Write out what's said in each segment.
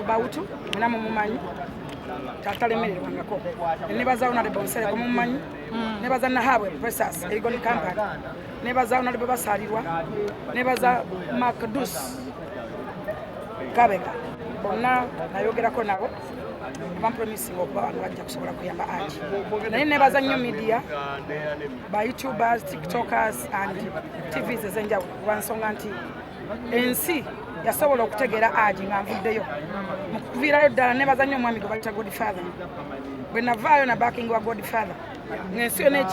Joseph Bautu mwenamo mumanyi tatalemererwangako nebaza Honorable Nsereko mumanyi nebaza Nahabwe Precious Erigoni Company nebaza Honorable Basalirwa nebaza Makdus Kabega bonna nayogerako nabo promising okuba abantu bajja kusobola kuyamba Haji naye nebaza nnyo media ba YouTubers, TikTokers and TVs ezenjawulo lwansonga nti ensi yasobola okutegeera Haji nga nvuddeyo mukuviirayo ddala nebaza nnyo omwami gwe bayita Godfather bwe navaayo na backing wa Godfather ng'ensi yonna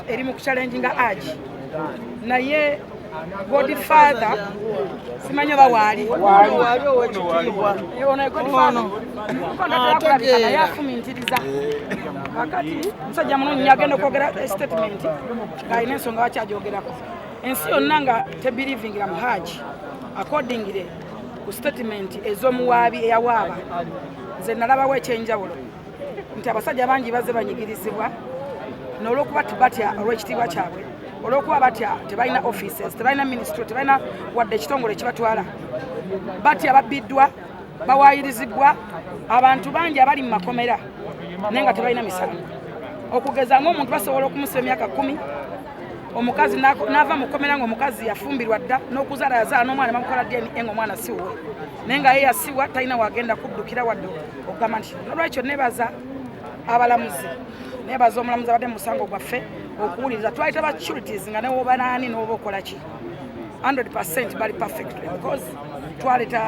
eri mu kuchallenginga Haji naye Godfather simanyi oba waali ono Godfather yafumintiriza akati musajja munonyi agenda okwogera statement ng'alina ensonga wakyajogerako ensi yonna nga tebelievingira mu Haji accordingly ku statement ez'omuwaabi eyawaaba nze nalabawo ekyenjawulo nti abasajja bangi bazze banyigirizibwa n'olwokuba batya olw'ekitiibwa kyabwe olwokuba batya tebalina offices tebalina ministry tebalina wadde ekitongole ekibatwala batya babbiddwa bawaayirizibwa abantu bangi abali mu makomera naye nga tebalina misango okugeza ng'omuntu basobola okumusiba emyaka 10 omukazi n'ava mu kkomera ng'omukazi yafumbirwa dda n'okuzaala yazaala n'omwana bamukola DNA ng'omwana si wuwe naye nga ye yasiwa talina wagenda kuddukira wadde okugamba nti olwekyo nebaza abalamuzi nebaza omulamuzi abadde mu musango gwaffe okuwuliriza twayita ba securities nga newoba naani n'oba okola ki 100% bali perfectly because twaleta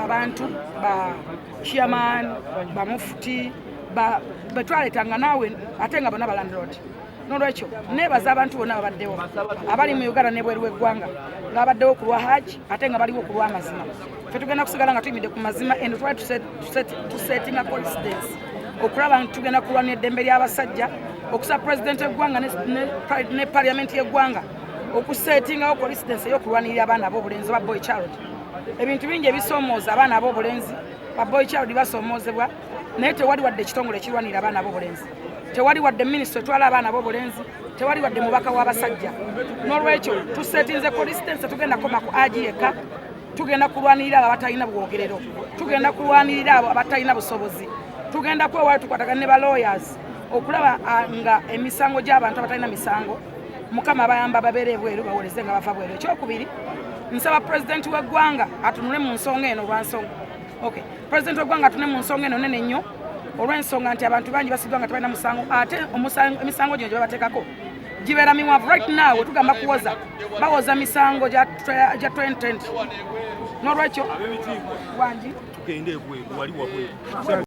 abantu ba chairman ba mufti betwaleta nga naawe ate nga bonna balandlord n'olwekyo nebaza abantu bonna babaddewo abali mu Uganda ne bweru w'eggwanga ng'abaddewo ku lwa Haji ate nga baliwo ku lw'amazima ffe tugenda kusigala nga tuyimidde ku mazima and try to setting a coincidence okulaba nti tugenda kulwanira eddembe ly'abasajja okusaba pulezidenti w'eggwanga ne parliament y'eggwanga okusetingawo coincidence ey'okulwanirira abaana ab'obulenzi ba boy child ebintu bingi ebisoomooza abaana ab'obulenzi ba boy child basoomoozebwa naye tewali wadde ekitongole ekirwanirira abaana ab'obulenzi tewali wadde minisitule etwala abaana ab'obulenzi tewali wadde mubaka w'abasajja n'olwekyo tusetinze coincidence tugenda koma ku Haji yekka tugenda kulwanirira abo abatalina bwogerero tugenda kulwanirira abo abatalina busobozi tugenda kwewala tukwatagana ne ba lawyers okulaba nga emisango gy'abantu abatalina misango mukama bayamba babeere ebweru bawoleze nga bava bweru ekyokubiri nsaba pulezidenti w'eggwanga atunule mu nsonga eno olwansonga pulezidenti w'eggwanga atunule mu nsonga eno nene nnyo olw'ensonga nti abantu bangi basiddwa nga tebalina musango ate emisango gino gye babateekako gibeera miwavu right now we tugamba kuwoza bawoza misango gya 2020 n'olwekyo wangi tugende ebweru wali wabweru